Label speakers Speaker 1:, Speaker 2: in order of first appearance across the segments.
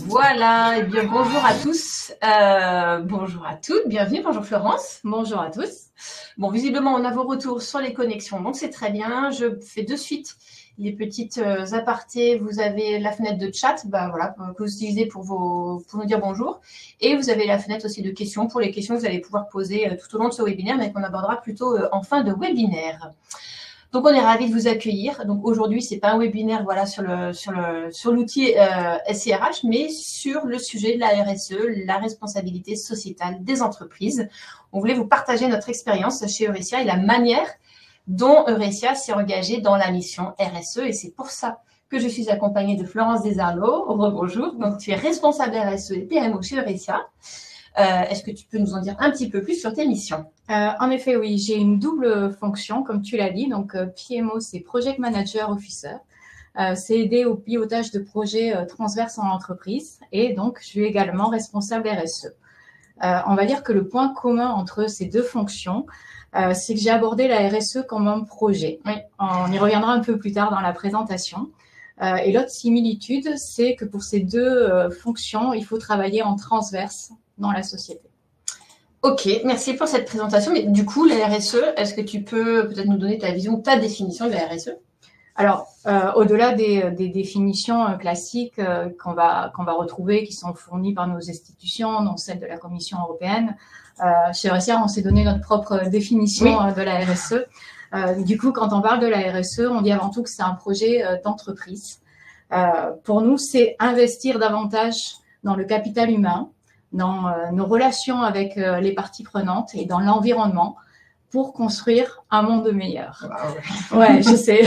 Speaker 1: Voilà, et bien bonjour à tous, bonjour à toutes, bienvenue, bonjour Florence.
Speaker 2: Bonjour à tous.
Speaker 1: Bon, visiblement on a vos retours sur les connexions, donc c'est très bien. Je fais de suite les petites apartés. Vous avez la fenêtre de chat, voilà, que vous utilisez pour nous dire bonjour. Et vous avez la fenêtre aussi de questions pour les questions que vous allez pouvoir poser tout au long de ce webinaire, mais qu'on abordera plutôt en fin de webinaire. Donc, on est ravis de vous accueillir. Donc, aujourd'hui, c'est pas un webinaire voilà, sur l'outil SIRH, mais sur le sujet de la RSE, la responsabilité sociétale des entreprises. On voulait vous partager notre expérience chez Eurecia et la manière dont Eurecia s'est engagée dans la mission RSE. Et c'est pour ça que je suis accompagnée de Florence Desarnaud. Bonjour. Donc, tu es responsable RSE et PMO chez Eurecia. Est-ce que tu peux nous en dire un petit peu plus sur tes missions?
Speaker 2: En effet, oui, j'ai une double fonction, comme tu l'as dit. Donc, PMO, c'est Project Manager Officer. C'est aider au pilotage de projets transverses en entreprise. Et donc, je suis également responsable RSE. On va dire que le point commun entre ces deux fonctions, c'est que j'ai abordé la RSE comme un projet. Oui, on y reviendra un peu plus tard dans la présentation. Et l'autre similitude, c'est que pour ces deux fonctions, il faut travailler en transverse dans la société.
Speaker 1: Ok, merci pour cette présentation. Mais du coup, la RSE, est-ce que tu peux peut-être nous donner ta vision, ta définition de la RSE?
Speaker 2: Alors, au-delà des définitions classiques qu'on va retrouver, qui sont fournies par nos institutions, dont celle de la Commission européenne, chez Eurecia, on s'est donné notre propre définition de la RSE. Du coup, quand on parle de la RSE, on dit avant tout que c'est un projet d'entreprise. Pour nous, c'est investir davantage dans le capital humain, dans nos relations avec les parties prenantes et dans l'environnement pour construire un monde meilleur.
Speaker 1: Wow.
Speaker 2: Ouais, je sais.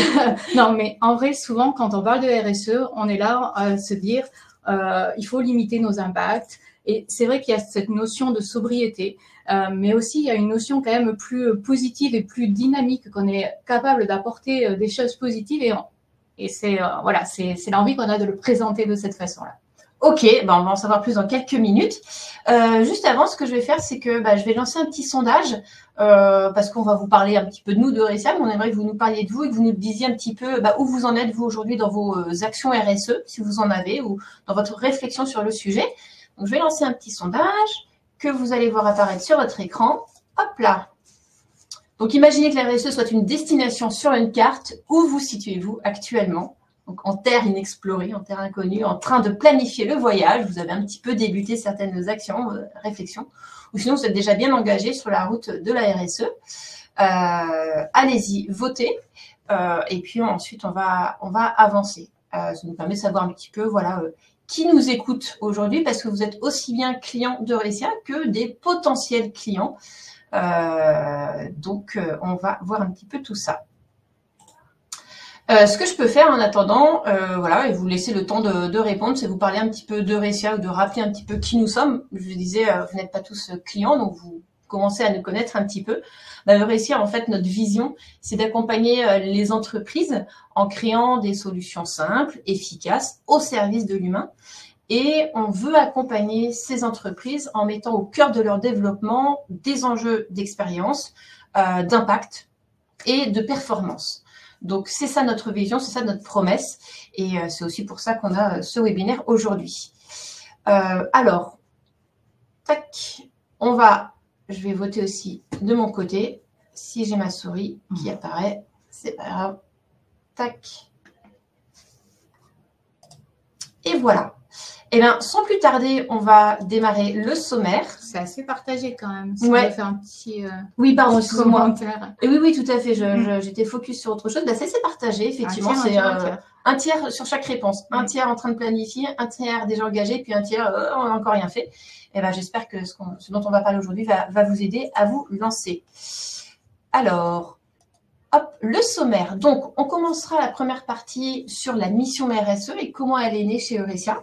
Speaker 2: Non, mais en vrai, souvent, quand on parle de RSE, on est là à se dire il faut limiter nos impacts. Et c'est vrai qu'il y a cette notion de sobriété, mais aussi il y a une notion quand même plus positive et plus dynamique, qu'on est capable d'apporter des choses positives. Et c'est voilà, c'est l'envie qu'on a de le présenter de cette façon-là.
Speaker 1: Ok, on va en savoir plus dans quelques minutes. Juste avant, ce que je vais faire, c'est que je vais lancer un petit sondage parce qu'on va vous parler un petit peu de nous, de Eurecia, mais on aimerait que vous nous parliez de vous et que vous nous disiez un petit peu où vous en êtes, vous, aujourd'hui, dans vos actions RSE, si vous en avez, ou dans votre réflexion sur le sujet. Donc, je vais lancer un petit sondage que vous allez voir apparaître sur votre écran. Hop là. Donc, imaginez que la RSE soit une destination sur une carte. Où vous situez-vous actuellement? Donc, en terre inexplorée, en terre inconnue, en train de planifier le voyage. Vous avez un petit peu débuté certaines actions, réflexions. Ou sinon, vous êtes déjà bien engagé sur la route de la RSE. Allez-y, votez. Et puis ensuite, on va avancer. Ça nous permet de savoir un petit peu, voilà, qui nous écoute aujourd'hui, parce que vous êtes aussi bien clients de Eurecia que des potentiels clients. Donc, on va voir un petit peu tout ça. Ce que je peux faire en attendant, voilà, et vous laisser le temps de répondre, c'est vous parler un petit peu d'Eurecia ou de rappeler un petit peu qui nous sommes. Je disais, vous n'êtes pas tous clients, donc vous commencez à nous connaître un petit peu. Eurecia, en fait, notre vision, c'est d'accompagner les entreprises en créant des solutions simples, efficaces, au service de l'humain. Et on veut accompagner ces entreprises en mettant au cœur de leur développement des enjeux d'expérience, d'impact et de performance. Donc, c'est ça notre vision, c'est ça notre promesse. Et c'est aussi pour ça qu'on a ce webinaire aujourd'hui. Alors, tac, je vais voter aussi de mon côté. Si j'ai ma souris qui apparaît, c'est pas grave. Tac. Et voilà. Eh bien, sans plus tarder, on va démarrer le sommaire.
Speaker 2: C'est assez partagé quand même. Si on veut faire un petit
Speaker 1: oui, pardon, excusez-moi.
Speaker 2: Et
Speaker 1: oui, tout à fait. J'étais focus sur autre chose. C'est partagé, effectivement. C'est un tiers sur chaque réponse. Un tiers en train de planifier, un tiers déjà engagé, puis un tiers, on n'a encore rien fait. Et j'espère que ce dont on va parler aujourd'hui va vous aider à vous lancer. Alors, hop, le sommaire. Donc, on commencera la première partie sur la mission RSE et comment elle est née chez Eurecia.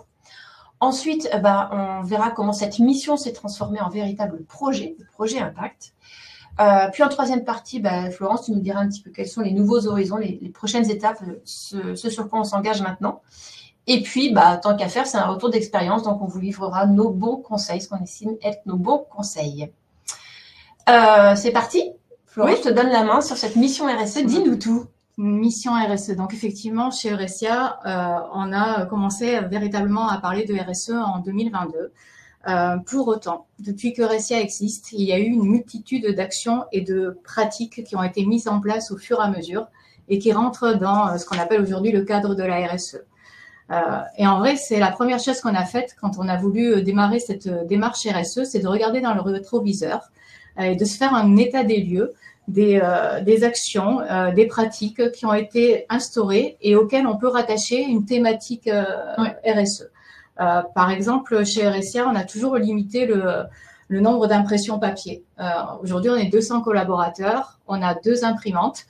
Speaker 1: Ensuite, on verra comment cette mission s'est transformée en véritable projet impact. Puis en troisième partie, Florence, tu nous diras un petit peu quels sont les nouveaux horizons, les prochaines étapes, ce sur quoi on s'engage maintenant. Et puis, tant qu'à faire, c'est un retour d'expérience, donc on vous livrera nos bons conseils, ce qu'on estime être nos bons conseils. C'est parti. Florence, je te donne la main sur cette mission RSE, dis-nous tout.
Speaker 2: Mission RSE. Donc effectivement, chez Eurecia, on a commencé véritablement à parler de RSE en 2022. Pour autant, depuis que Eurecia existe, il y a eu une multitude d'actions et de pratiques qui ont été mises en place au fur et à mesure et qui rentrent dans ce qu'on appelle aujourd'hui le cadre de la RSE. Et en vrai, c'est la première chose qu'on a faite quand on a voulu démarrer cette démarche RSE, c'est de regarder dans le rétroviseur et de se faire un état des lieux des actions, des pratiques qui ont été instaurées et auxquelles on peut rattacher une thématique RSE. Par exemple, chez Eurecia, on a toujours limité le nombre d'impressions papier. Aujourd'hui, on est 200 collaborateurs, on a 2 imprimantes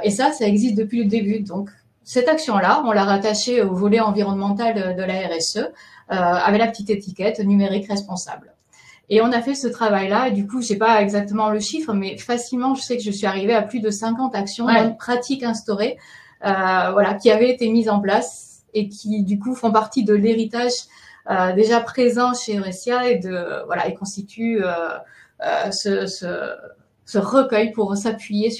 Speaker 2: et ça existe depuis le début. Donc, cette action-là, on l'a rattachée au volet environnemental de la RSE avec la petite étiquette numérique responsable. Et on a fait ce travail-là, et du coup, je sais pas exactement le chiffre, mais facilement, je sais que je suis arrivée à plus de 50 actions, bonnes pratiques instaurées, qui avaient été mises en place et qui, du coup, font partie de l'héritage déjà présent chez Eurecia et et constituent ce recueil pour s'appuyer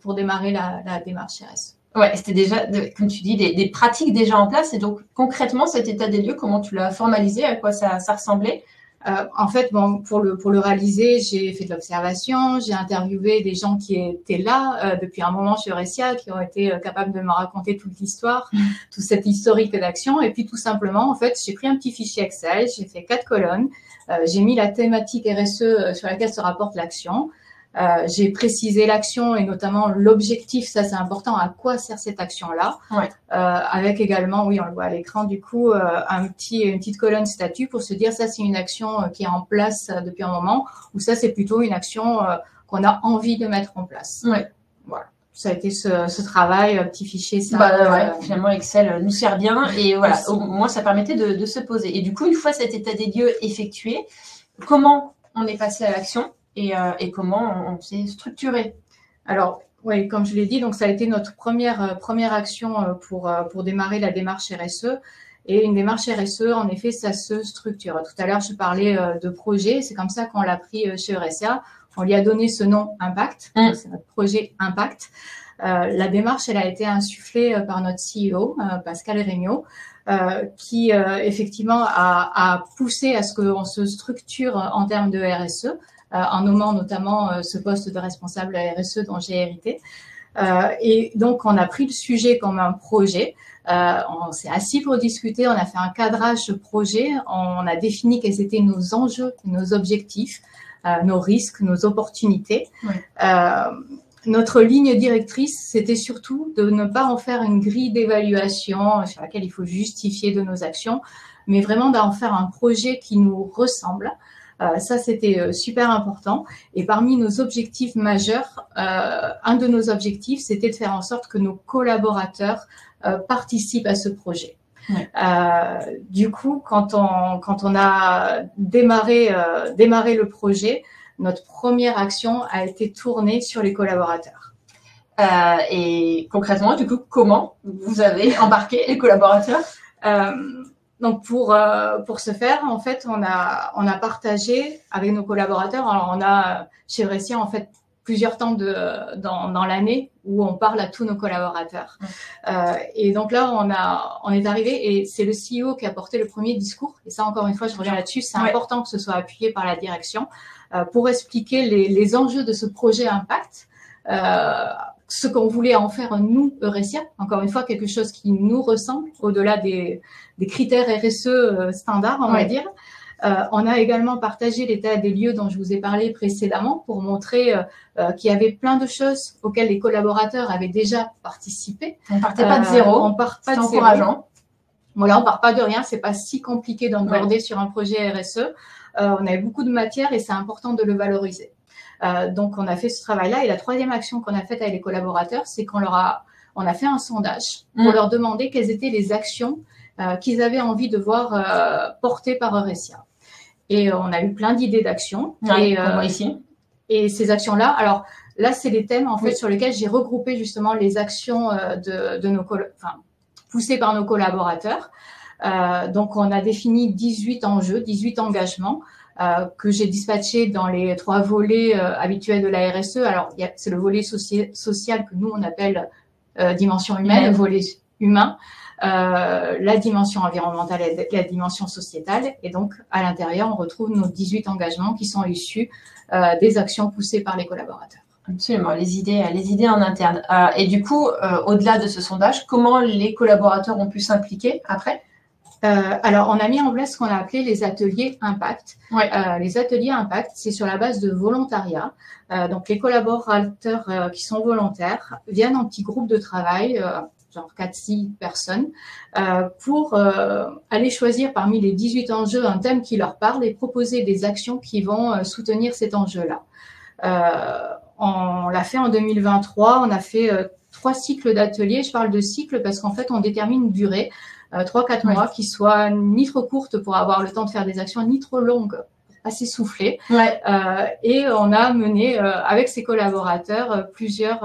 Speaker 2: pour démarrer la démarche RSE.
Speaker 1: Ouais, c'était déjà, comme tu dis, des pratiques déjà en place. Et donc, concrètement, cet état des lieux, comment tu l'as formalisé, à quoi ça ressemblait?
Speaker 2: En fait, pour le réaliser, j'ai fait de l'observation, j'ai interviewé des gens qui étaient là depuis un moment chez Eurecia, qui ont été capables de me raconter toute l'histoire, tout cet historique d'action. Et puis tout simplement, en fait, j'ai pris un petit fichier Excel, j'ai fait 4 colonnes, j'ai mis la thématique RSE sur laquelle se rapporte l'action. J'ai précisé l'action et notamment l'objectif, ça c'est important, à quoi sert cette action-là, avec également, oui on le voit à l'écran du coup, une petite colonne statut pour se dire ça c'est une action qui est en place depuis un moment ou ça c'est plutôt une action qu'on a envie de mettre en place. Voilà, ça a été ce travail, petit fichier ça.
Speaker 1: Finalement Excel nous sert bien et voilà, au moins ça permettait de se poser. Et du coup, une fois cet état des lieux effectué, comment on est passé à l'action? Et comment on s'est structuré?
Speaker 2: Alors, oui, comme je l'ai dit, donc ça a été notre première action pour démarrer la démarche RSE. Et une démarche RSE, en effet, ça se structure. Tout à l'heure, je parlais de projet. C'est comme ça qu'on l'a pris chez Eurecia. On lui a donné ce nom Impact. C'est notre projet Impact. La démarche, elle a été insufflée par notre CEO, Pascal Regnault, qui effectivement a poussé à ce qu'on se structure en termes de RSE. En nommant notamment ce poste de responsable RSE dont j'ai hérité. Et donc, on a pris le sujet comme un projet. On s'est assis pour discuter, on a fait un cadrage projet, on a défini quels étaient nos enjeux, nos objectifs, nos risques, nos opportunités. Notre ligne directrice, c'était surtout de ne pas en faire une grille d'évaluation sur laquelle il faut justifier de nos actions, mais vraiment d'en faire un projet qui nous ressemble. Ça, c'était super important. Et parmi nos objectifs majeurs, un de nos objectifs, c'était de faire en sorte que nos collaborateurs participent à ce projet. Du coup, quand on a démarré le projet, notre première action a été tournée sur les collaborateurs.
Speaker 1: Et concrètement, du coup, comment vous avez embarqué les collaborateurs?
Speaker 2: Donc pour ce faire, en fait, on a partagé avec nos collaborateurs. Alors on a chez Eurecia en fait plusieurs temps dans l'année où on parle à tous nos collaborateurs. Et donc là on est arrivé et c'est le CEO qui a porté le premier discours. Et ça encore une fois je reviens là-dessus, c'est important que ce soit appuyé par la direction pour expliquer les enjeux de ce projet Impact. Ce qu'on voulait en faire nous, Eurecia, encore une fois, quelque chose qui nous ressemble, au-delà des critères RSE standards, on va dire. On a également partagé l'état des lieux dont je vous ai parlé précédemment pour montrer qu'il y avait plein de choses auxquelles les collaborateurs avaient déjà participé.
Speaker 1: On ne partait pas de zéro,
Speaker 2: on part pas de
Speaker 1: encourageant.
Speaker 2: Voilà, on part pas de rien, c'est pas si compliqué d'onboarder sur un projet RSE. On avait beaucoup de matière et c'est important de le valoriser. Donc, on a fait ce travail-là. Et la troisième action qu'on a faite avec les collaborateurs, c'est qu'on on a fait un sondage pour leur demander quelles étaient les actions qu'ils avaient envie de voir portées par Eurecia. Et on a eu plein d'idées d'actions.
Speaker 1: Comme ici.
Speaker 2: Et ces actions-là, alors là, c'est les thèmes en fait sur lesquels j'ai regroupé justement les actions poussées par nos collaborateurs. Donc, on a défini 18 enjeux, 18 engagements que j'ai dispatchés dans les 3 volets habituels de la RSE. Alors, c'est le volet social que nous, on appelle dimension humaine, le volet humain, la dimension environnementale et la dimension sociétale. Et donc, à l'intérieur, on retrouve nos 18 engagements qui sont issus des actions poussées par les collaborateurs.
Speaker 1: Absolument, les idées en interne. Et du coup, au-delà de ce sondage, comment les collaborateurs ont pu s'impliquer après?
Speaker 2: Alors, on a mis en place ce qu'on a appelé les ateliers Impact.
Speaker 1: Ouais.
Speaker 2: Les ateliers Impact, c'est sur la base de volontariat. Donc, les collaborateurs qui sont volontaires viennent en petits groupes de travail, genre 4-6 personnes, pour aller choisir parmi les 18 enjeux un thème qui leur parle et proposer des actions qui vont soutenir cet enjeu-là. On l'a fait en 2023, on a fait 3 cycles d'ateliers. Je parle de cycles parce qu'en fait, on détermine une durée, 3-4 mois, qui soit ni trop courte pour avoir le temps de faire des actions, ni trop longue, assez soufflée. Et on a mené avec ses collaborateurs plusieurs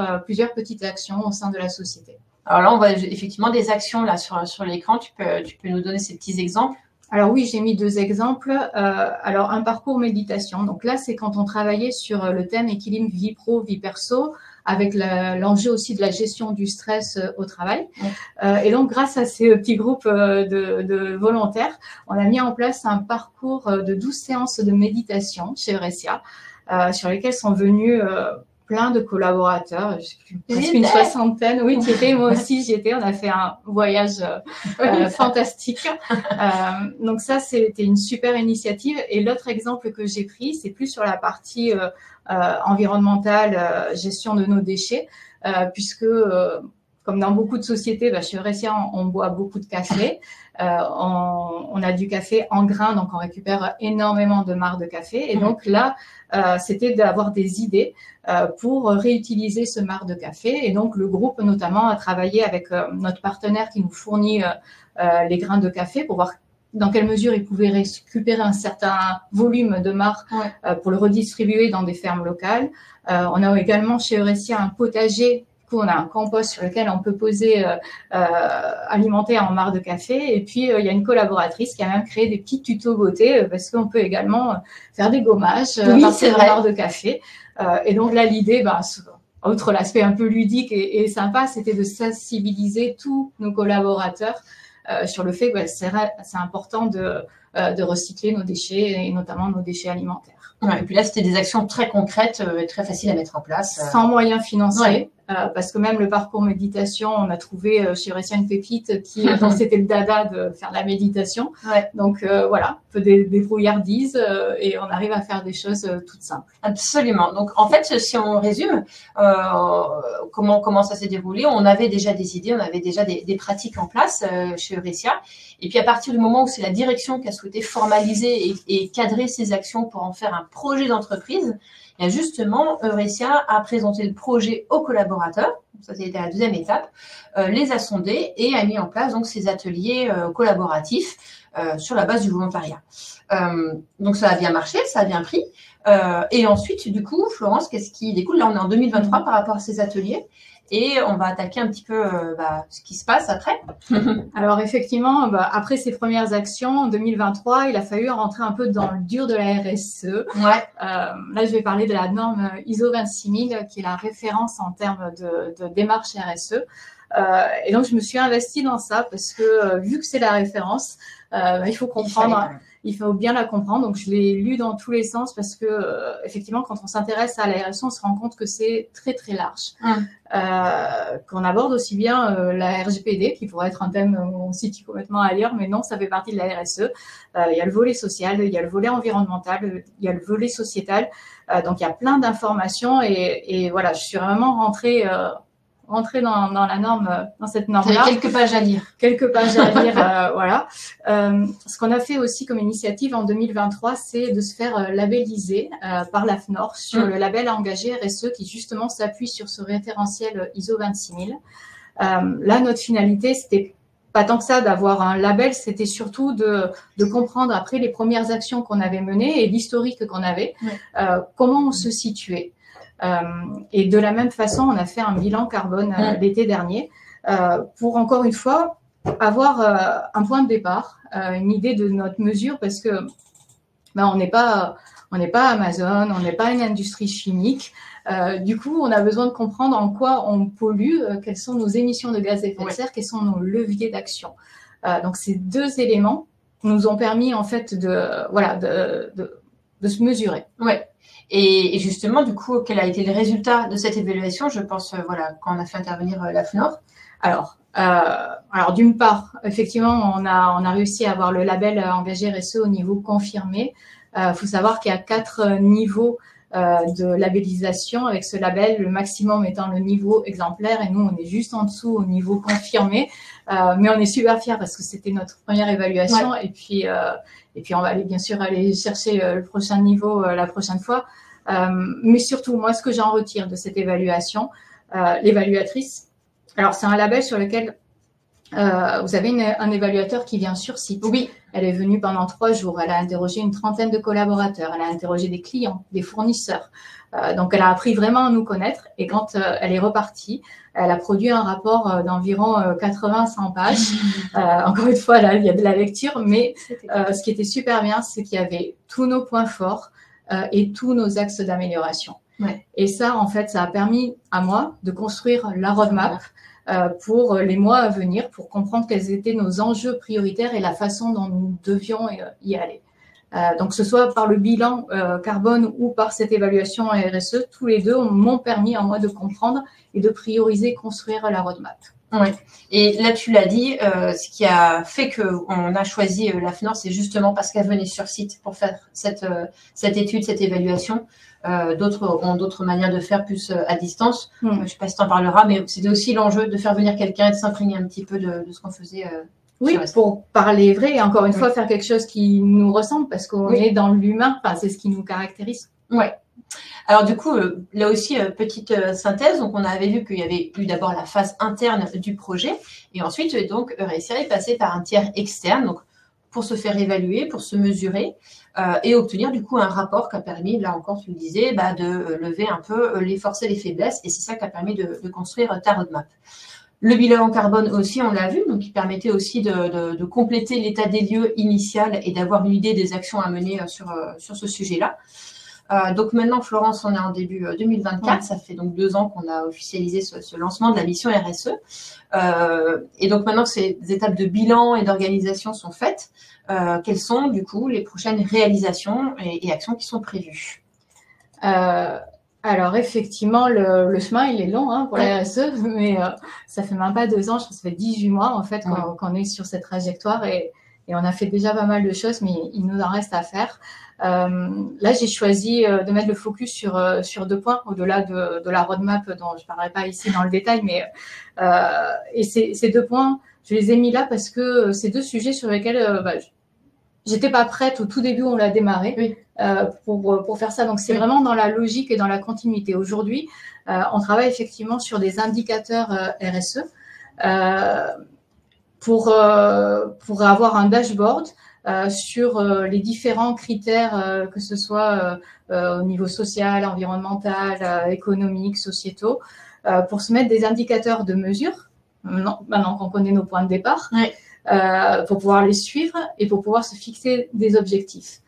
Speaker 2: petites actions au sein de la société.
Speaker 1: Alors là, on voit effectivement des actions là sur l'écran. Tu peux nous donner ces petits exemples?
Speaker 2: Alors oui, j'ai mis 2 exemples. Alors un parcours méditation. Donc là, c'est quand on travaillait sur le thème équilibre vie pro, vie perso, avec l'enjeu aussi de la gestion du stress au travail. Et donc, grâce à ces petits groupes de volontaires, on a mis en place un parcours de 12 séances de méditation chez Eurecia, sur lesquelles sont venus plein de collaborateurs, presque une 60aine. Oui, tu étais, moi aussi j'y étais. On a fait un voyage fantastique. Donc ça, c'était une super initiative. Et l'autre exemple que j'ai pris, c'est plus sur la partie environnementale, gestion de nos déchets, puisque comme dans beaucoup de sociétés, chez Eurecia, on boit beaucoup de café. On a du café en grains, donc on récupère énormément de marc de café. Et donc là, c'était d'avoir des idées pour réutiliser ce marc de café. Et donc le groupe notamment a travaillé avec notre partenaire qui nous fournit les grains de café pour voir dans quelle mesure ils pouvaient récupérer un certain volume de marc pour le redistribuer dans des fermes locales. On a également chez Eurecia un potager. Du coup, on a un compost sur lequel on peut poser alimenter en marc de café. Et puis, il y a une collaboratrice qui a même créé des petits tutos beauté parce qu'on peut également faire des gommages à partir de marc de café. Et donc là, l'idée, outre l'aspect un peu ludique et sympa, c'était de sensibiliser tous nos collaborateurs sur le fait que c'est important de recycler nos déchets et notamment nos déchets alimentaires.
Speaker 1: Et puis là, c'était des actions très concrètes et très faciles à mettre en place.
Speaker 2: Sans moyens financiers, parce que même le parcours méditation, on a trouvé chez Eurecia une pépite qui c'était le dada de faire de la méditation. Donc voilà, un peu des débrouillardises et on arrive à faire des choses toutes simples.
Speaker 1: Absolument. Donc en fait, si on résume, comment ça s'est déroulé, on avait déjà des idées, on avait déjà des pratiques en place chez Eurecia. Et puis à partir du moment où c'est la direction qui a souhaité formaliser et cadrer ces actions pour en faire un projet d'entreprise, et bien justement, Eurecia a présenté le projet aux collaborateurs, ça c'était la 2e étape, les a sondés et a mis en place donc ces ateliers collaboratifs sur la base du volontariat. Donc ça a bien marché, ça a bien pris. Et ensuite, du coup, Florence, qu'est-ce qui découle? Là, on est en 2023 par rapport à ces ateliers. Et on va attaquer un petit peu ce qui se passe après.
Speaker 2: Alors effectivement, après ces premières actions, en 2023, il a fallu rentrer un peu dans le dur de la RSE. Là, je vais parler de la norme ISO 26000, qui est la référence en termes de démarche RSE. Et donc, je me suis investie dans ça parce que vu que c'est la référence, il faut comprendre. Il faut bien la comprendre. Donc, je l'ai lu dans tous les sens parce que, effectivement, quand on s'intéresse à la RSE, on se rend compte que c'est très, très large. Qu'on aborde aussi bien la RGPD, qui pourrait être un thème où on situe complètement ailleurs, mais non, ça fait partie de la RSE. Il y a le volet social, il y a le volet environnemental, il y a le volet sociétal. Donc, il y a plein d'informations et voilà, je suis vraiment rentrée dans la norme, dans cette norme-là.
Speaker 1: Quelques pages à lire.
Speaker 2: Quelques pages à lire, voilà. Ce qu'on a fait aussi comme initiative en 2023, c'est de se faire labelliser par l'AFNOR sur le label engagé RSE qui justement s'appuie sur ce référentiel ISO 26000. Là, notre finalité, c'était pas tant que ça d'avoir un label, c'était surtout de comprendre après les premières actions qu'on avait menées et l'historique qu'on avait, comment on se situait. Et de la même façon, on a fait un bilan carbone l'été dernier pour encore une fois avoir un point de départ, une idée de notre mesure, parce que on n'est pas Amazon, on n'est pas une industrie chimique. Du coup, on a besoin de comprendre en quoi on pollue, quelles sont nos émissions de gaz à effet de serre, quels sont nos leviers d'action. Donc, ces deux éléments nous ont permis en fait de se mesurer.
Speaker 1: Ouais. Et justement, du coup, quel a été le résultat de cette évaluation? Je pense, quand on a fait intervenir la FNOR.
Speaker 2: Alors d'une part, effectivement, on a réussi à avoir le label engagé RSE au niveau confirmé. Faut savoir qu'il y a 4 niveaux de labellisation avec ce label, le maximum étant le niveau exemplaire, et nous on est juste en dessous au niveau confirmé, mais on est super fiers parce que c'était notre première évaluation, et puis on va bien sûr aller chercher le prochain niveau la prochaine fois. Mais surtout, moi, ce que j'en retire de cette évaluation, l'évaluatrice, alors c'est un label sur lequel vous avez un évaluateur qui vient sur site.
Speaker 1: Oui.
Speaker 2: Elle est venue pendant 3 jours. Elle a interrogé une trentaine de collaborateurs. Elle a interrogé des clients, des fournisseurs. Donc, elle a appris vraiment à nous connaître. Et quand elle est repartie, elle a produit un rapport d'environ 80-100 pages. Encore une fois, là, il y a de la lecture. Mais ce qui était super bien, c'est qu'il y avait tous nos points forts et tous nos axes d'amélioration.
Speaker 1: Ouais.
Speaker 2: Et ça, en fait, ça a permis à moi de construire la roadmap pour les mois à venir, pour comprendre quels étaient nos enjeux prioritaires et la façon dont nous devions y aller. Donc, que ce soit par le bilan carbone ou par cette évaluation RSE, tous les deux m'ont permis à moi de comprendre et de prioriser, construire la roadmap.
Speaker 1: Ouais. Et là, tu l'as dit, ce qui a fait qu'on a choisi la FNOR, c'est justement parce qu'elle venait sur site pour faire cette étude, cette évaluation. D'autres ont d'autres manières de faire, plus à distance. Je ne sais pas si tu en parleras, mais c'était aussi l'enjeu de faire venir quelqu'un et de s'imprégner un petit peu de ce qu'on faisait.
Speaker 2: Oui, pour parler vrai et encore une fois faire quelque chose qui nous ressemble, parce qu'on est dans l'humain, enfin, c'est ce qui nous caractérise.
Speaker 1: Ouais. Alors du coup, là aussi, petite synthèse. Donc on avait vu qu'il y avait eu d'abord la phase interne du projet, et ensuite donc Eurecia est passé par un tiers externe, donc pour se faire évaluer, pour se mesurer et obtenir du coup un rapport qui a permis, là encore tu le disais, de lever un peu les forces et les faiblesses, et c'est ça qui a permis de construire ta roadmap. Le bilan carbone aussi, on l'a vu, donc il permettait aussi de compléter l'état des lieux initial et d'avoir une idée des actions à mener sur ce sujet-là. Donc maintenant, Florence, on est en début 2024. Ça fait donc 2 ans qu'on a officialisé ce lancement de la mission RSE. Et donc maintenant que ces étapes de bilan et d'organisation sont faites, quelles sont du coup les prochaines réalisations et actions qui sont prévues?
Speaker 2: Alors effectivement, le chemin il est long pour la RSE, mais ça fait même pas 2 ans, je pense que ça fait 18 mois en fait qu'on est sur cette trajectoire, et on a fait déjà pas mal de choses, mais il nous en reste à faire. Là, j'ai choisi de mettre le focus sur 2 points, au-delà de la roadmap dont je ne parlerai pas ici dans le détail, mais et ces 2 points, je les ai mis là parce que c'est 2 sujets sur lesquels j'étais pas prête au tout début où on l'a démarré pour faire ça. Donc, c'est vraiment dans la logique et dans la continuité. Aujourd'hui, on travaille effectivement sur des indicateurs RSE pour avoir un dashboard sur les différents critères, que ce soit au niveau social, environnemental, économique, sociétaux, pour se mettre des indicateurs de mesure, maintenant qu'on connaît nos points de départ, pour pouvoir les suivre et pour pouvoir se fixer des objectifs.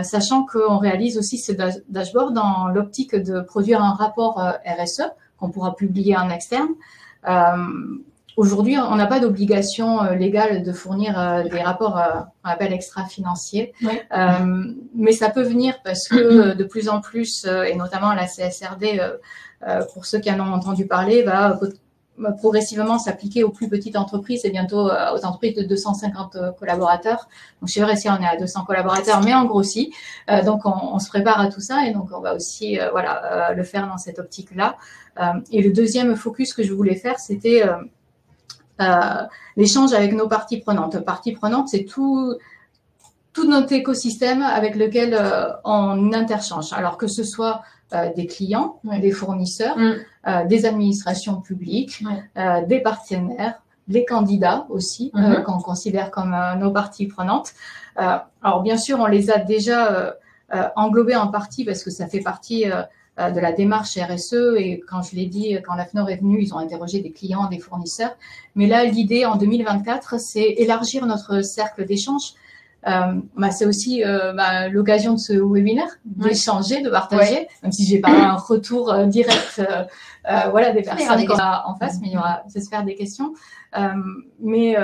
Speaker 2: Sachant qu'on réalise aussi ce dashboard dans l'optique de produire un rapport RSE qu'on pourra publier en externe. Aujourd'hui, on n'a pas d'obligation légale de fournir des rapports qu'on appelle extra-financiers, mais ça peut venir parce que de plus en plus, et notamment la CSRD, pour ceux qui en ont entendu parler, va progressivement s'appliquer aux plus petites entreprises et bientôt aux entreprises de 250 collaborateurs. Donc chez Eurecia, on est à 200 collaborateurs, mais on grossit. Donc on se prépare à tout ça, et donc on va aussi le faire dans cette optique-là. Et le deuxième focus que je voulais faire, c'était l'échange avec nos parties prenantes. Parties prenantes, c'est tout notre écosystème avec lequel on interchange. Alors que ce soit des clients, des fournisseurs, des administrations publiques, des partenaires, les candidats aussi, qu'on considère comme nos parties prenantes. Alors bien sûr, on les a déjà englobés en partie parce que ça fait partie de la démarche RSE, et quand je l'ai dit, quand l'AFNOR est venu, ils ont interrogé des clients, des fournisseurs. Mais là, l'idée en 2024, c'est élargir notre cercle d'échange. C'est aussi l'occasion de ce webinaire, d'échanger, de partager, même si j'ai pas un retour direct des personnes qu'on a en face, mais il y aura, j'espère, des questions. Mais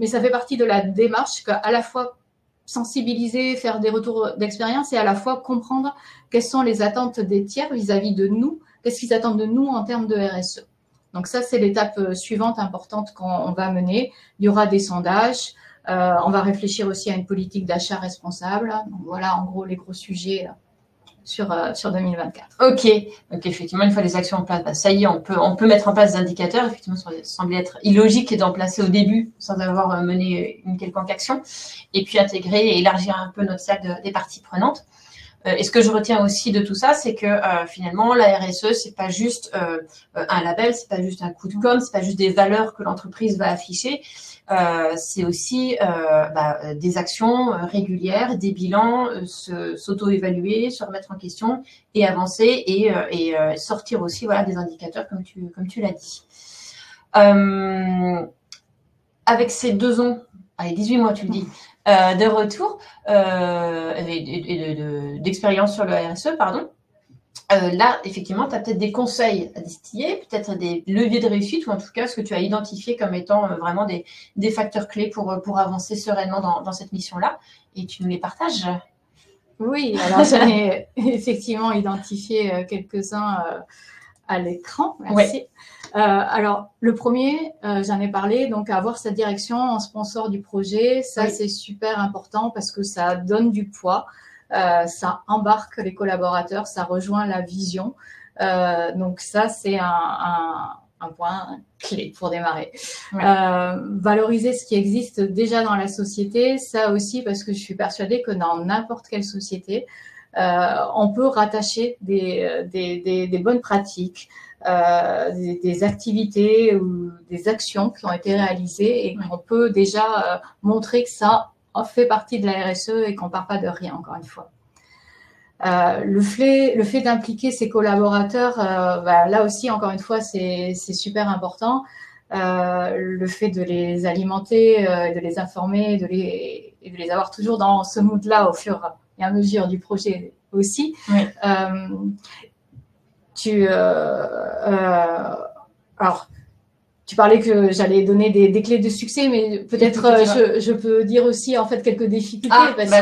Speaker 2: ça fait partie de la démarche qu'à la fois sensibiliser, faire des retours d'expérience et à la fois comprendre quelles sont les attentes des tiers vis-à-vis de nous, qu'est-ce qu'ils attendent de nous en termes de RSE. Donc ça, c'est l'étape suivante importante qu'on va mener. Il y aura des sondages, on va réfléchir aussi à une politique d'achat responsable. Donc voilà, en gros, les gros sujets sur 2024.
Speaker 1: Ok, donc effectivement, une fois les actions en place, ça y est, on peut mettre en place des indicateurs. Effectivement, ça semblait être illogique d'en placer au début sans avoir mené une quelconque action, et puis intégrer et élargir un peu notre cercle des parties prenantes. Et ce que je retiens aussi de tout ça, c'est que finalement, la RSE, c'est pas juste un label, c'est pas juste un coup de com', c'est pas juste des valeurs que l'entreprise va afficher. C'est aussi des actions régulières, des bilans, s'auto-évaluer, se remettre en question et avancer et sortir aussi des indicateurs comme tu l'as dit. Avec ces 2 ans, allez 18 mois tu le dis, de retour d'expérience sur le RSE, pardon. Là, effectivement, tu as peut-être des conseils à distiller, peut-être des leviers de réussite, ou en tout cas ce que tu as identifié comme étant vraiment des facteurs clés pour avancer sereinement dans cette mission-là, et tu nous les partages.
Speaker 2: Oui, alors j'en ai effectivement identifié quelques-uns à l'écran. Merci. Ouais. Alors, le premier, j'en ai parlé, donc avoir sa direction en sponsor du projet, ça c'est super important parce que ça donne du poids. Ça embarque les collaborateurs, ça rejoint la vision. Donc ça, c'est un point clé pour démarrer. Ouais. Valoriser ce qui existe déjà dans la société, ça aussi parce que je suis persuadée que dans n'importe quelle société, on peut rattacher des bonnes pratiques, des activités ou des actions qui ont été réalisées et qu'on peut déjà montrer que ça fait partie de la RSE et qu'on part pas de rien, encore une fois. Le fait d'impliquer ses collaborateurs, là aussi, encore une fois, c'est super important. Le fait de les alimenter, de les informer, et de les avoir toujours dans ce mood-là au fur et à mesure du projet aussi. Oui. Alors, tu parlais que j'allais donner des clés de succès, mais peut-être je peux dire aussi en fait quelques difficultés parce que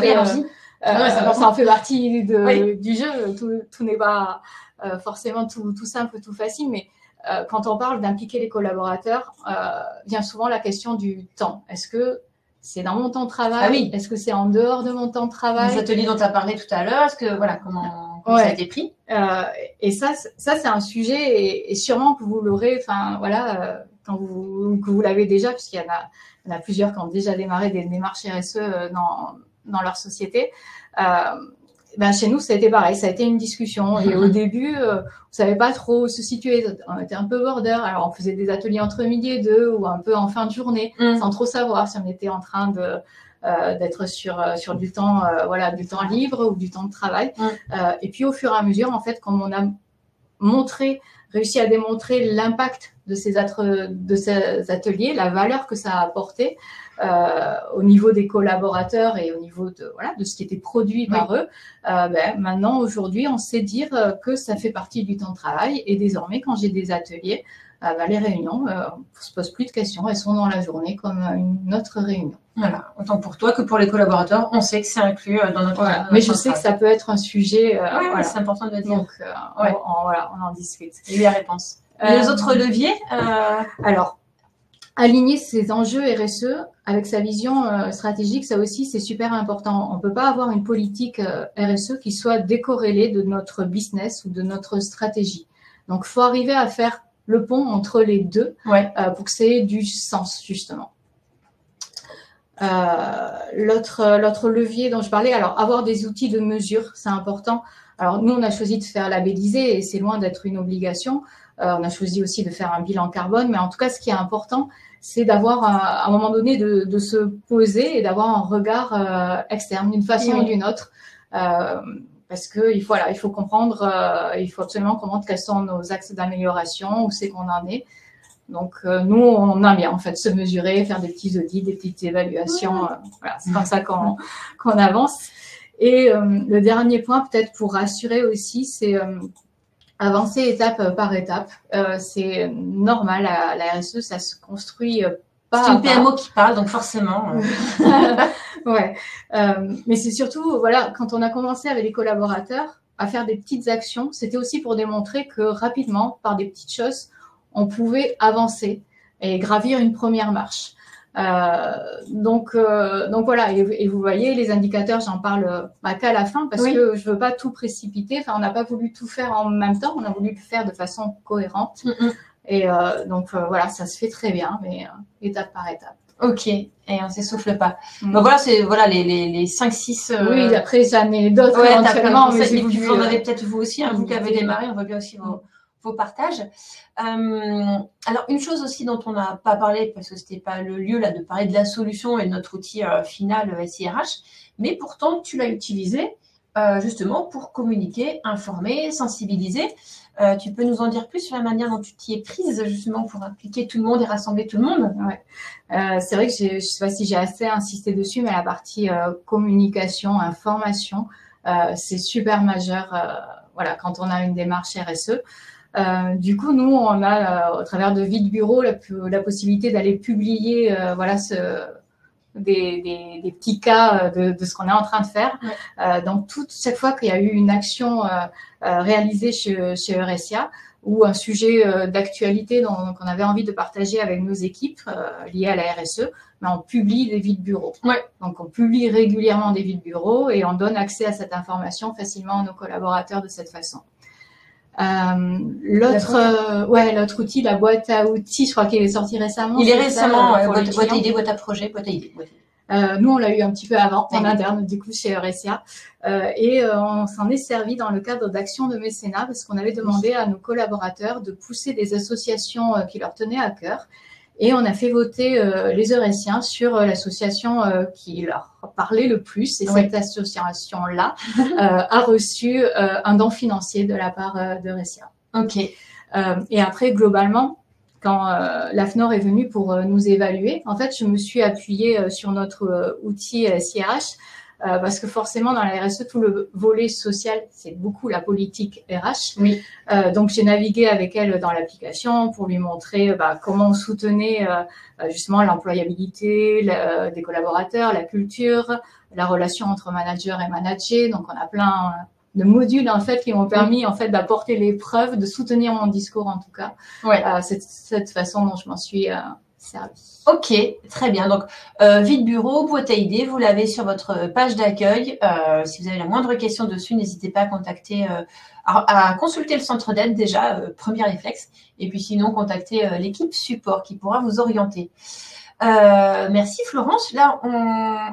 Speaker 2: ça en fait partie du jeu. Tout n'est pas forcément tout simple, tout facile, mais quand on parle d'impliquer les collaborateurs, vient souvent la question du temps. Est-ce que c'est dans mon temps de travail? Est-ce que c'est en dehors de mon temps de travail?
Speaker 1: Les ateliers dont tu as parlé tout à l'heure, est-ce que comment ça a été pris?
Speaker 2: Et ça c'est un sujet et sûrement que vous l'aurez, quand vous l'avez déjà, puisqu'il y en a plusieurs qui ont déjà démarré des démarches RSE dans leur société. Chez nous, ça a été pareil, ça a été une discussion. Et au début, on savait pas trop où se situer. On était un peu border. Alors, on faisait des ateliers entre midi et 2 ou un peu en fin de journée, sans trop savoir si on était en train d'être sur du temps, du temps libre ou du temps de travail. Et puis, au fur et à mesure, en fait, comme on a réussi à démontrer l'impact de ces ateliers, la valeur que ça a apporté au niveau des collaborateurs et au niveau de ce qui était produit par eux. Maintenant, aujourd'hui, on sait dire que ça fait partie du temps de travail et désormais, quand j'ai des ateliers, les réunions, on ne se pose plus de questions, elles sont dans la journée comme une autre réunion.
Speaker 1: Voilà, autant pour toi que pour les collaborateurs, on sait que c'est inclus dans notre
Speaker 2: travail. Mais je sais que ça peut être un sujet.
Speaker 1: C'est important de le dire.
Speaker 2: Donc, on en discute.
Speaker 1: Et la réponse. Les autres leviers
Speaker 2: Alors, aligner ses enjeux RSE avec sa vision stratégique, ça aussi, c'est super important. On ne peut pas avoir une politique RSE qui soit décorrélée de notre business ou de notre stratégie. Donc, il faut arriver à faire le pont entre les deux pour que ça ait du sens, justement. L'autre levier dont je parlais, alors avoir des outils de mesure, c'est important. Alors nous, on a choisi de faire labelliser et c'est loin d'être une obligation. On a choisi aussi de faire un bilan carbone, mais en tout cas, ce qui est important, c'est d'avoir à un moment donné de se poser et d'avoir un regard externe d'une façon ou d'une autre. Parce que il faut comprendre, il faut absolument comprendre quels sont nos axes d'amélioration, où c'est qu'on en est. Donc nous, on aime bien en fait se mesurer, faire des petits audits, des petites évaluations. Voilà, c'est comme ça qu'on avance. Et le dernier point, peut-être pour rassurer aussi, c'est avancer étape par étape. C'est normal, la RSE, ça se construit pas.
Speaker 1: C'est une PMO qui parle, donc forcément.
Speaker 2: Ouais. Mais c'est surtout, voilà, quand on a commencé avec les collaborateurs à faire des petites actions, c'était aussi pour démontrer que rapidement, par des petites choses, on pouvait avancer et gravir une première marche. Donc voilà, et vous voyez, les indicateurs, j'en parle qu'à la fin parce que je veux pas tout précipiter. Enfin, on n'a pas voulu tout faire en même temps, on a voulu le faire de façon cohérente. Et voilà, ça se fait très bien, mais étape par étape.
Speaker 1: Ok, et on s'essouffle pas. Donc voilà, c'est les 5-6...
Speaker 2: Oui, après j'en ai d'autres éventuellement.
Speaker 1: Mais et puis vous en avez peut-être vous aussi, vous qui avez démarré, on voit bien aussi vos partages. Alors une chose aussi dont on n'a pas parlé, parce que c'était pas le lieu là de parler de la solution et de notre outil final SIRH, mais pourtant tu l'as utilisé justement pour communiquer, informer, sensibiliser. Tu peux nous en dire plus sur la manière dont tu t'y es prise justement pour impliquer tout le monde et rassembler tout le monde?
Speaker 2: C'est vrai que je ne sais pas si j'ai assez insisté dessus, mais la partie communication, information, c'est super majeur. Voilà, quand on a une démarche RSE. Du coup, nous, on a au travers de Vide Bureau la possibilité d'aller publier, des petits cas de ce qu'on est en train de faire. Donc, chaque fois qu'il y a eu une action réalisée chez Euresia ou un sujet d'actualité qu'on avait envie de partager avec nos équipes liées à la RSE, on publie des vides bureaux. Donc, on publie régulièrement des vides bureaux et on donne accès à cette information facilement à nos collaborateurs de cette façon. L'autre outil, la boîte à outils, je crois qu'il est sorti récemment.
Speaker 1: Il est récemment, boîte à idées, boîte à projet, boîte à idées.
Speaker 2: Nous, on l'a eu un petit peu avant, en interne, du coup, chez Euresia. Et on s'en est servi dans le cadre d'actions de mécénat parce qu'on avait demandé à nos collaborateurs de pousser des associations qui leur tenaient à cœur. Et on a fait voter les Eurésiens sur l'association qui leur parlait le plus. Et cette association-là a reçu un don financier de la part d'Euresia.
Speaker 1: Ok.
Speaker 2: Et après, globalement, quand l'AFNOR est venu pour nous évaluer, en fait, je me suis appuyée sur notre outil SIRH parce que forcément, dans la RSE, tout le volet social, c'est beaucoup la politique RH. Donc, j'ai navigué avec elle dans l'application pour lui montrer comment on soutenait justement l'employabilité des collaborateurs, la culture, la relation entre manager et managé. Donc, on a plein de modules en fait qui m'ont permis en fait d'apporter les preuves, de soutenir mon discours en tout cas. C'est cette façon dont je m'en suis servi.
Speaker 1: Ok, très bien. Donc, Vide Bureau, boîte à idées, vous l'avez sur votre page d'accueil. Si vous avez la moindre question dessus, n'hésitez pas à contacter, à consulter le centre d'aide déjà, premier réflexe. Et puis sinon, contacter l'équipe support qui pourra vous orienter. Merci Florence. Là,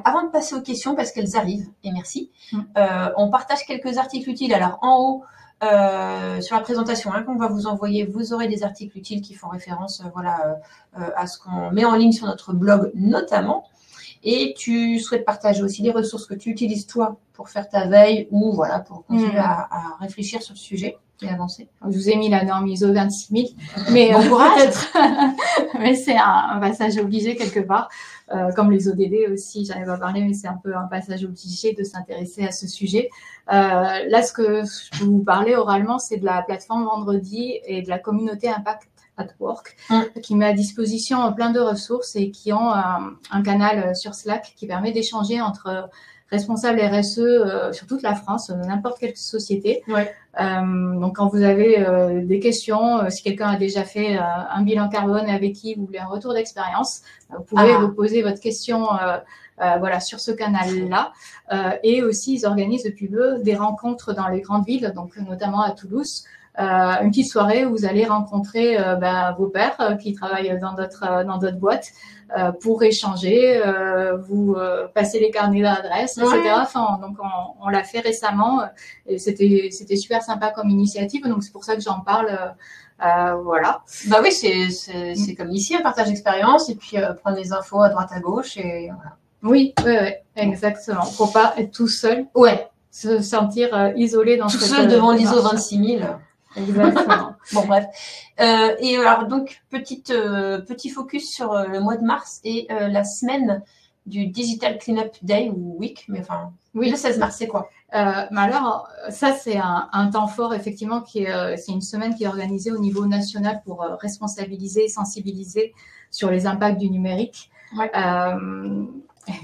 Speaker 1: avant de passer aux questions, parce qu'elles arrivent, et merci, on partage quelques articles utiles. Alors, en haut, sur la présentation qu'on va vous envoyer, vous aurez des articles utiles qui font référence à ce qu'on met en ligne sur notre blog notamment. Et tu souhaites partager aussi les ressources que tu utilises toi pour faire ta veille ou pour continuer à réfléchir sur le sujet et avancer.
Speaker 2: Je vous ai mis la norme ISO 26000, mais
Speaker 1: bon courage.
Speaker 2: Mais c'est un passage obligé quelque part, comme les ODD aussi, j'en ai pas parlé, mais c'est un peu un passage obligé de s'intéresser à ce sujet. Là, ce que je peux vous parler oralement, c'est de la plateforme Vendredi et de la communauté Impact at Work, qui met à disposition plein de ressources et qui ont un canal sur Slack qui permet d'échanger entre responsables RSE sur toute la France, n'importe quelle société. Donc, quand vous avez des questions, si quelqu'un a déjà fait un bilan carbone et avec qui vous voulez un retour d'expérience, vous pouvez vous poser votre question sur ce canal-là. Et aussi, ils organisent depuis peu des rencontres dans les grandes villes, donc notamment à Toulouse, une petite soirée où vous allez rencontrer vos pairs qui travaillent dans d'autres boîtes pour échanger, vous passer les carnets d'adresses, etc. Enfin, donc on l'a fait récemment et c'était super sympa comme initiative. Donc c'est pour ça que j'en parle. Voilà.
Speaker 1: Bah oui, c'est comme ici, un partage d'expérience et puis prendre des infos à droite à gauche et voilà.
Speaker 2: Oui, exactement. Faut pas être tout seul.
Speaker 1: Ouais.
Speaker 2: Se sentir isolé dans
Speaker 1: tout seul devant l'ISO 26000.
Speaker 2: Exactement.
Speaker 1: Bon, bref. Et alors, donc, petit focus sur le mois de mars et la semaine du Digital Cleanup Day ou Week, mais enfin, oui. Le 16 mars, c'est quoi?
Speaker 2: Alors, ça, c'est un temps fort, effectivement, c'est une semaine qui est organisée au niveau national pour responsabiliser et sensibiliser sur les impacts du numérique.
Speaker 1: Ouais.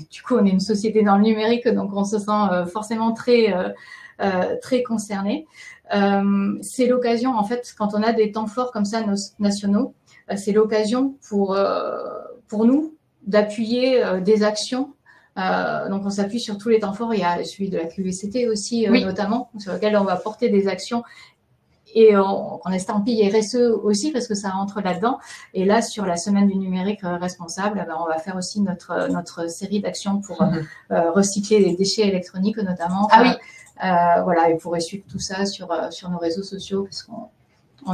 Speaker 2: Du coup, on est une société dans le numérique, donc on se sent forcément très concerné. C'est l'occasion, en fait, quand on a des temps forts comme ça nationaux, c'est l'occasion pour nous d'appuyer des actions. Donc, on s'appuie sur tous les temps forts. Il y a celui de la QVCT aussi, notamment, sur lequel on va porter des actions. Et on estampille RSE aussi parce que ça rentre là-dedans. Et là, sur la semaine du numérique responsable, on va faire aussi notre série d'actions pour recycler les déchets électroniques notamment. Voilà, et pour suivre tout ça sur nos réseaux sociaux parce qu'on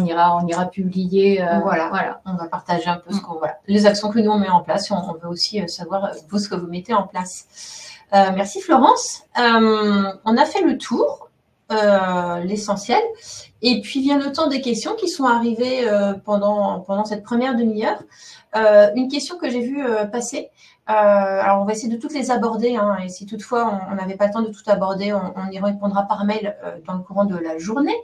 Speaker 2: ira publier.
Speaker 1: Voilà, on va partager un peu les actions que nous on met en place. On veut aussi savoir vous ce que vous mettez en place. Merci Florence. On a fait le tour. L'essentiel. Et puis vient le temps des questions qui sont arrivées pendant cette première demi-heure. Une question que j'ai vue passer. Alors, on va essayer de toutes les aborder. Et si toutefois, on n'avait pas le temps de tout aborder, on y répondra par mail dans le courant de la journée.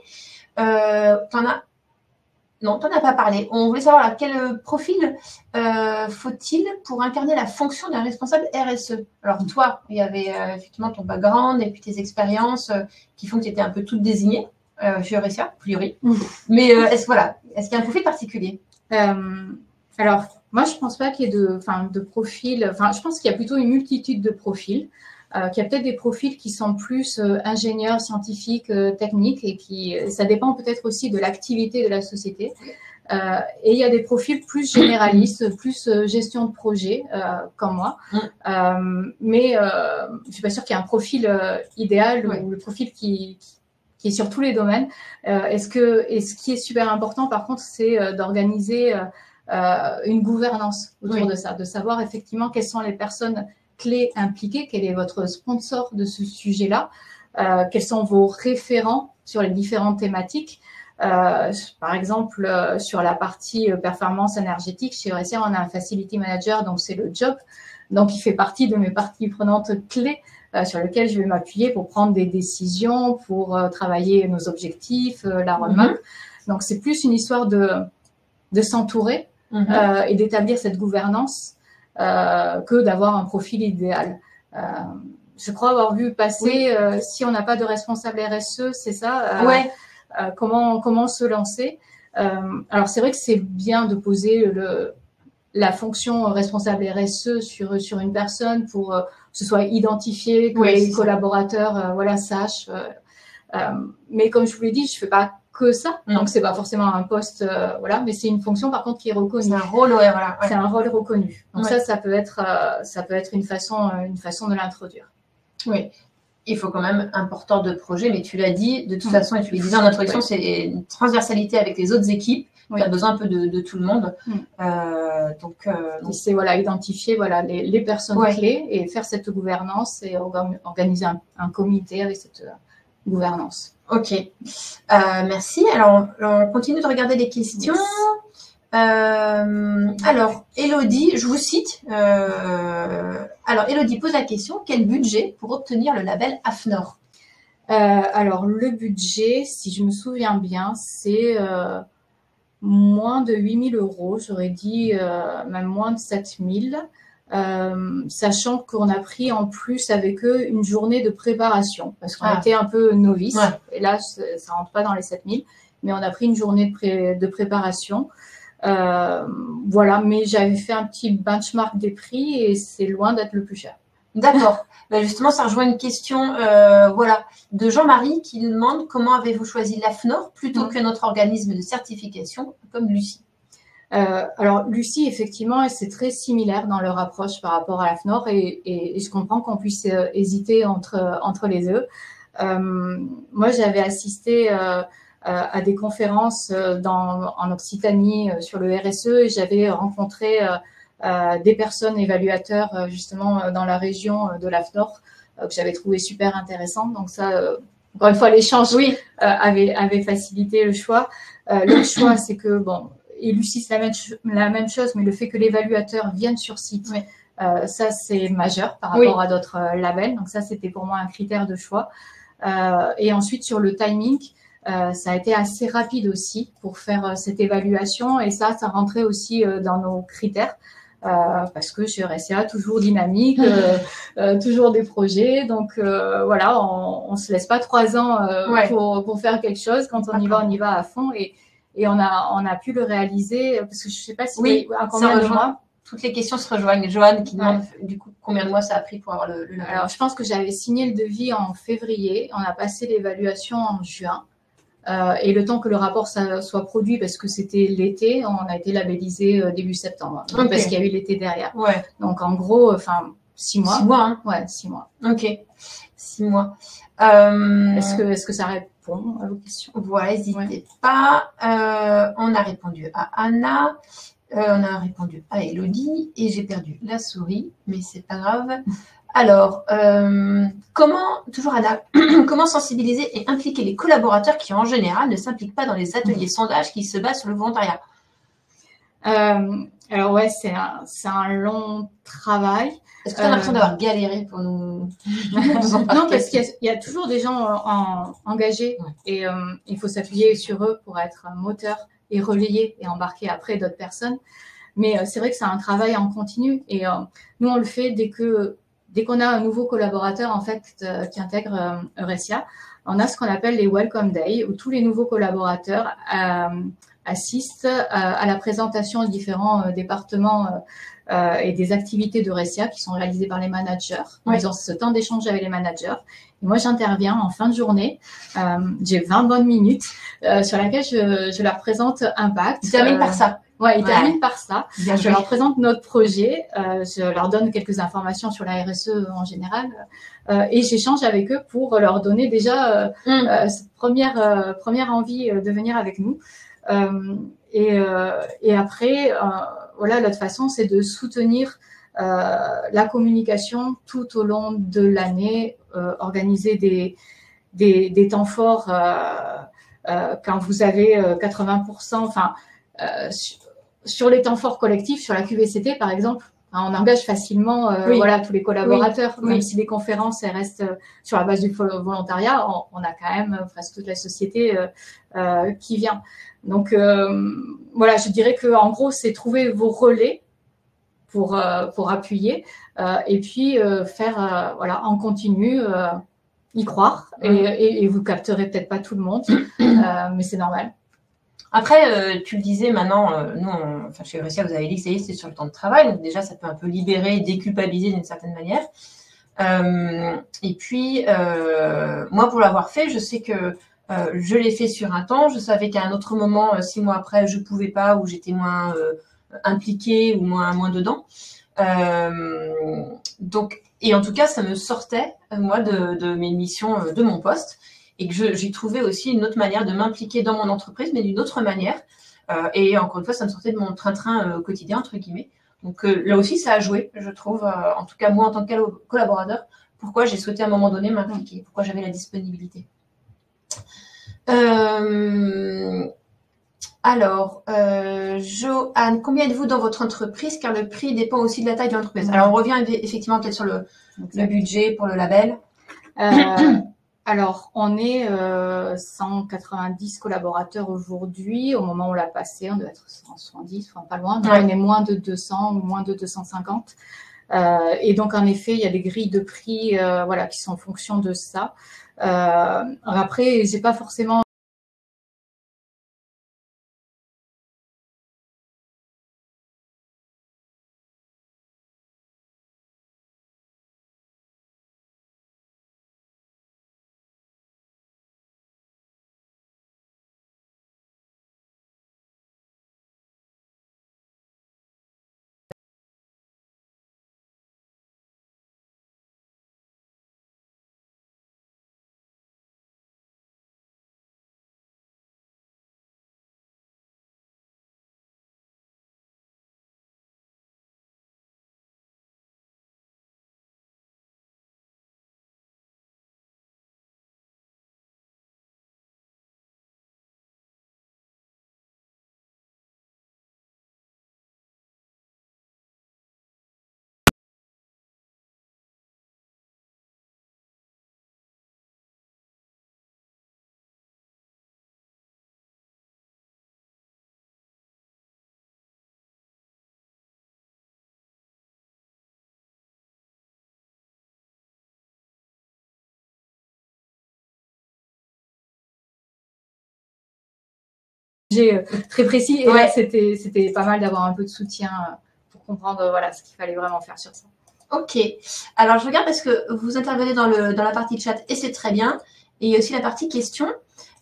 Speaker 1: Non, t'en as pas parlé. On voulait savoir quel profil faut-il pour incarner la fonction d'un responsable RSE. Alors toi, il y avait effectivement ton background et puis tes expériences qui font que tu étais un peu toute désignée chez Eurecia, a priori. Mais est-ce qu'il y a un profil particulier?
Speaker 2: Alors, moi, je pense pas qu'il y ait de profil. Enfin, je pense qu'il y a plutôt une multitude de profils. Qu'il y a peut-être des profils qui sont plus ingénieurs, scientifiques, techniques et ça dépend peut-être aussi de l'activité de la société. Et il y a des profils plus généralistes, plus gestion de projet, comme moi. Mais je suis pas sûre qu'il y ait un profil idéal ou le profil qui est sur tous les domaines. Et ce qui est super important, par contre, c'est d'organiser une gouvernance autour de ça, de savoir effectivement quelles sont les personnes clés impliquées, quel est votre sponsor de ce sujet-là, quels sont vos référents sur les différentes thématiques. Par exemple, sur la partie performance énergétique, chez Eurecia, on a un facility manager, donc c'est le job. Donc, il fait partie de mes parties prenantes clés sur lesquelles je vais m'appuyer pour prendre des décisions, pour travailler nos objectifs, la roadmap. Donc, c'est plus une histoire de s'entourer et d'établir cette gouvernance que d'avoir un profil idéal. Je crois avoir vu passer, si on n'a pas de responsable RSE, c'est ça, comment se lancer. Alors, c'est vrai que c'est bien de poser la fonction responsable RSE sur une personne pour que ce soit identifié, que les collaborateurs sachent. Mais comme je vous l'ai dit, je fais pas que ça, donc c'est pas forcément un poste, mais c'est une fonction par contre qui est reconnue.
Speaker 1: C'est un rôle,
Speaker 2: C'est un rôle reconnu. Donc ça peut être une façon de l'introduire.
Speaker 1: Oui. Il faut quand même un porteur de projet, mais tu l'as dit, de toute façon, et tu le disais en introduction, c'est une transversalité avec les autres équipes. Tu as besoin un peu de tout le monde. Donc
Speaker 2: c'est identifier les personnes clés et faire cette gouvernance et organiser un comité avec cette gouvernance.
Speaker 1: Ok, merci. Alors, on continue de regarder les questions. Alors, Elodie, je vous cite. Alors, Elodie pose la question, quel budget pour obtenir le label AFNOR?
Speaker 2: Alors, le budget, si je me souviens bien, c'est moins de 8 000 €. J'aurais dit même moins de 7 000. Sachant qu'on a pris en plus avec eux une journée de préparation parce qu'on était un peu novices et là ça rentre pas dans les 7 000 mais on a pris une journée de préparation mais j'avais fait un petit benchmark des prix et c'est loin d'être le plus cher.
Speaker 1: D'accord. Ben justement, ça rejoint une question voilà, de Jean-Marie qui nous demande comment avez-vous choisi l'AFNOR plutôt que notre organisme de certification comme Lucie.
Speaker 2: Alors, Lucie, effectivement, c'est très similaire dans leur approche par rapport à l'AFNOR et je comprends qu'on puisse hésiter entre les deux. Moi, j'avais assisté à des conférences en Occitanie sur le RSE et j'avais rencontré des personnes évaluateurs justement dans la région de l'AFNOR que j'avais trouvé super intéressant. Donc ça, encore une fois, l'échange avait facilité le choix. Le choix, c'est que, bon, et Lucie, c'est la même chose, mais le fait que l'évaluateur vienne sur site, ça, c'est majeur par rapport à d'autres labels. Donc ça, c'était pour moi un critère de choix. Et ensuite, sur le timing, ça a été assez rapide aussi pour faire cette évaluation. Et ça rentrait aussi dans nos critères. Parce que chez RSA, toujours dynamique, toujours des projets. Donc voilà, on se laisse pas 3 ans pour faire quelque chose. Quand on y va à fond. Et on a pu le réaliser, parce que je sais pas si
Speaker 1: à combien de mois. Toutes les questions se rejoignent. Joanne qui demande du coup combien de mois ça a pris pour avoir le label.
Speaker 2: Alors je pense que j'avais signé le devis en février, on a passé l'évaluation en juin. Et le temps que le rapport soit produit, parce que c'était l'été, on a été labellisé début septembre, parce qu'il y a eu l'été derrière. Donc en gros, 6 mois.
Speaker 1: 6 mois, hein.
Speaker 2: Ouais, 6 mois.
Speaker 1: Ok, 6 mois.
Speaker 2: Est-ce que ça répond à vos questions?
Speaker 1: Voilà, n'hésitez pas. On a répondu à Anna, on a répondu à Elodie, et j'ai perdu la souris, mais c'est pas grave. Alors, toujours Anna, comment sensibiliser et impliquer les collaborateurs qui, en général, ne s'impliquent pas dans les ateliers sondages qui se basent sur le volontariat?
Speaker 2: Alors ouais, c'est un long travail.
Speaker 1: Est-ce que tu as l'impression d'avoir galéré pour nous en parler?
Speaker 2: Non, parce qu'il y a toujours des gens engagés et il faut s'appuyer sur eux pour être moteur et relayer et embarquer après d'autres personnes. Mais c'est vrai que c'est un travail en continu et nous, on le fait dès qu'on a un nouveau collaborateur en fait qui intègre Euresia. On a ce qu'on appelle les Welcome Day où tous les nouveaux collaborateurs assistent à la présentation de différents départements et des activités d'Euresia qui sont réalisées par les managers. Ils ont ce temps d'échange avec les managers. Et moi, j'interviens en fin de journée. J'ai 20 bonnes minutes sur laquelle je leur présente Impact.
Speaker 1: Tu termines par ça.
Speaker 2: Ils terminent par ça. Je leur présente notre projet. Je leur donne quelques informations sur la RSE en général. Et j'échange avec eux pour leur donner déjà cette première envie de venir avec nous. Et après, voilà, l'autre façon, c'est de soutenir la communication tout au long de l'année, organiser des temps forts quand vous avez 80%, sur les temps forts collectifs, sur la QVCT par exemple, on engage facilement voilà, tous les collaborateurs, même si les conférences elles restent sur la base du volontariat, on a quand même presque toute la société qui vient. Donc voilà, je dirais que en gros, c'est trouver vos relais pour appuyer et puis faire voilà en continu y croire et vous capterez peut-être pas tout le monde, mais c'est normal.
Speaker 1: Après, tu le disais maintenant, nous, chez Euresia, vous avez dit que c'est sur le temps de travail, donc déjà, ça peut un peu libérer, déculpabiliser d'une certaine manière. Et puis, moi, pour l'avoir fait, je sais que je l'ai fait sur un temps. Je savais qu'à un autre moment, 6 mois après, je pouvais pas, ou j'étais moins impliquée ou moins dedans. Donc, et en tout cas, ça me sortait, moi, de mes missions, de mon poste. Et que j'ai trouvé aussi une autre manière de m'impliquer dans mon entreprise, mais d'une autre manière. Et encore une fois, ça me sortait de mon train-train quotidien, entre guillemets. Donc là aussi, ça a joué, je trouve, en tout cas moi en tant que collaborateur, pourquoi j'ai souhaité à un moment donné m'impliquer, pourquoi j'avais la disponibilité. Alors, Joanne, combien êtes-vous dans votre entreprise? Car le prix dépend aussi de la taille de l'entreprise. Alors, on revient effectivement peut-être sur le budget pour le label.
Speaker 2: Alors, on est 190 collaborateurs aujourd'hui. Au moment où on l'a passé, on doit être 170, enfin pas loin. Donc, on est moins de 200 ou moins de 250. Et donc, en effet, il y a des grilles de prix voilà, qui sont en fonction de ça. Après, j'ai pas forcément très précis. Et
Speaker 1: Ouais.
Speaker 2: là, c'était pas mal d'avoir un peu de soutien pour comprendre voilà, ce qu'il fallait vraiment faire sur ça.
Speaker 1: Ok. Alors, je regarde parce que vous intervenez dans la partie chat et c'est très bien. Et il y a aussi la partie questions.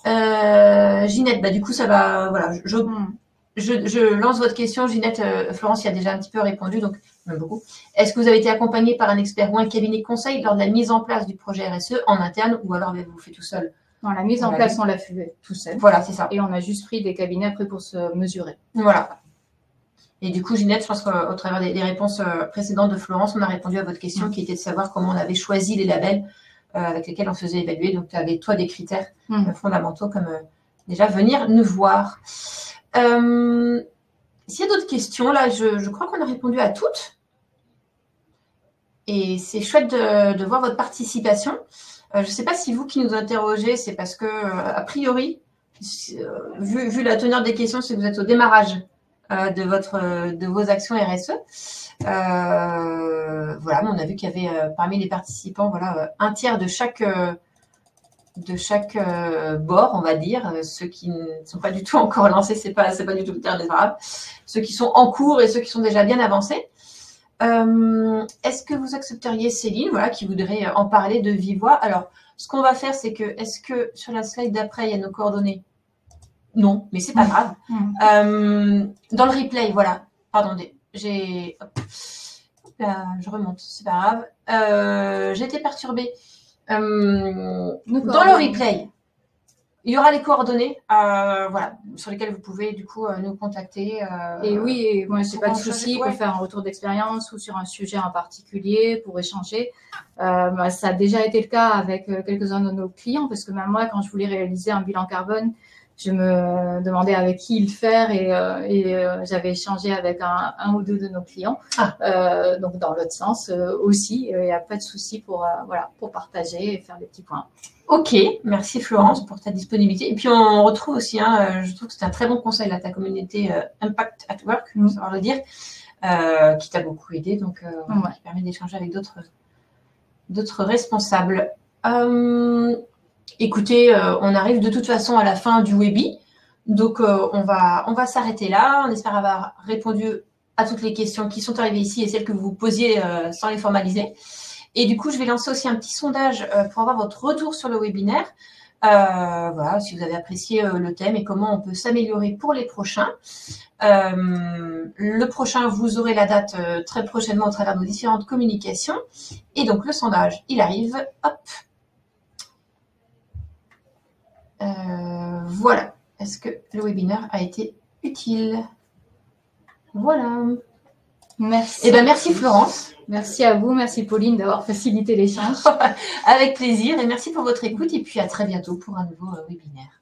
Speaker 1: Ginette, bah, du coup, ça va. Voilà, je lance votre question. Ginette, Florence y a déjà un petit peu répondu, donc même beaucoup. Est-ce que vous avez été accompagné par un expert ou un cabinet conseil lors de la mise en place du projet RSE en interne ou alors avez-vous fait tout seul?
Speaker 2: Non, la mise en place, on l'a fait tout seul.
Speaker 1: Voilà, c'est ça.
Speaker 2: Et on a juste pris des cabinets après pour se mesurer.
Speaker 1: Voilà. Et du coup, Ginette, je pense qu'au travers des réponses précédentes de Florence, on a répondu à votre question qui était de savoir comment on avait choisi les labels avec lesquels on faisait évaluer. Donc, tu avais, toi, des critères fondamentaux comme déjà venir nous voir. S'il y a d'autres questions, là, je crois qu'on a répondu à toutes. Et c'est chouette de voir votre participation. Je ne sais pas si vous qui nous interrogez, c'est parce que, a priori, vu la teneur des questions, c'est que vous êtes au démarrage de vos actions RSE. Voilà, mais on a vu qu'il y avait parmi les participants, voilà, un tiers de chaque bord, on va dire, ceux qui ne sont pas du tout encore lancés, c'est pas du tout le terme des Arabes, ceux qui sont en cours et ceux qui sont déjà bien avancés. Est-ce que vous accepteriez Céline, voilà, qui voudrait en parler de vive voix? Alors, ce qu'on va faire, c'est que, est-ce que sur la slide d'après, il y a nos coordonnées? Non, mais c'est pas grave. Dans le replay, voilà. Pardon, je remonte, c'est pas grave. J'ai été perturbée. Dans le replay, il y aura les coordonnées, voilà, sur lesquelles vous pouvez du coup nous contacter.
Speaker 2: Et oui, moi j'ai pas de souci pour faire un retour d'expérience ou sur un sujet en particulier pour échanger. Ça a déjà été le cas avec quelques-uns de nos clients parce que même moi, quand je voulais réaliser un bilan carbone, je me demandais avec qui le faire et j'avais échangé avec un ou deux de nos clients. Donc dans l'autre sens aussi, il n'y a pas de souci pour partager et faire des petits points.
Speaker 1: Ok, merci Florence pour ta disponibilité. Et puis on retrouve aussi, je trouve que c'est un très bon conseil là, ta communauté Impact at Work, faut savoir le dire, qui t'a beaucoup aidé, donc qui permet d'échanger avec d'autres responsables. Écoutez, on arrive de toute façon à la fin du webi, donc on va s'arrêter là. On espère avoir répondu à toutes les questions qui sont arrivées ici et celles que vous posiez sans les formaliser. Et du coup, je vais lancer aussi un petit sondage pour avoir votre retour sur le webinaire. Voilà, si vous avez apprécié le thème et comment on peut s'améliorer pour les prochains. Le prochain, vous aurez la date très prochainement au travers de nos différentes communications. Et donc, le sondage, il arrive. Hop. Voilà. Est-ce que le webinaire a été utile? Voilà.
Speaker 2: Merci.
Speaker 1: Eh bien, merci Florence.
Speaker 2: Merci à vous, merci Pauline d'avoir facilité l'échange.
Speaker 1: Avec plaisir et merci pour votre écoute et puis à très bientôt pour un nouveau webinaire.